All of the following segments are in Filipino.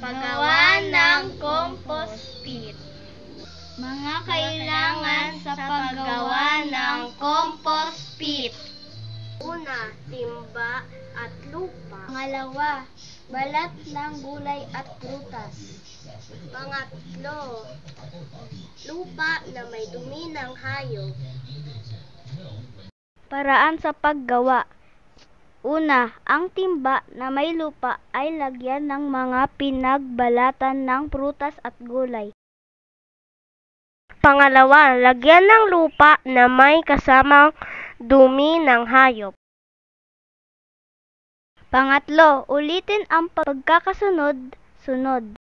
paggawa ng compost pit. Mga kailangan sa paggawa ng compost pit. Una, timba at lupa. Pangalawa, balat ng gulay at prutas. Pangatlo, lupa na may dumi ng hayop. Paraan sa paggawa. Una, ang timba na may lupa ay lagyan ng mga pinagbalatan ng prutas at gulay. Pangalawa, lagyan ng lupa na may kasamang dumi ng hayop. Pangatlo, ulitin ang pagkakasunod-sunod.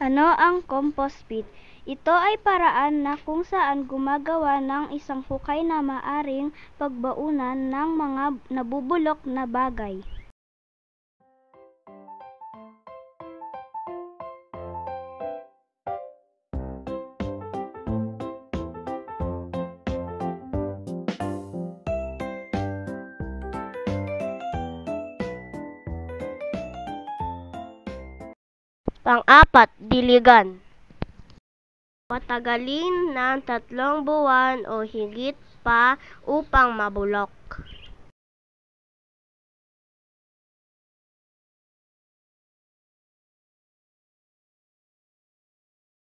Ano ang compost pit? Ito ay paraan na kung saan gumagawa ng isang hukay na maaring pagbaunan ng mga nabubulok na bagay. Pang-apat, diligan. Patagalin ng 3 buwan o higit pa upang mabulok.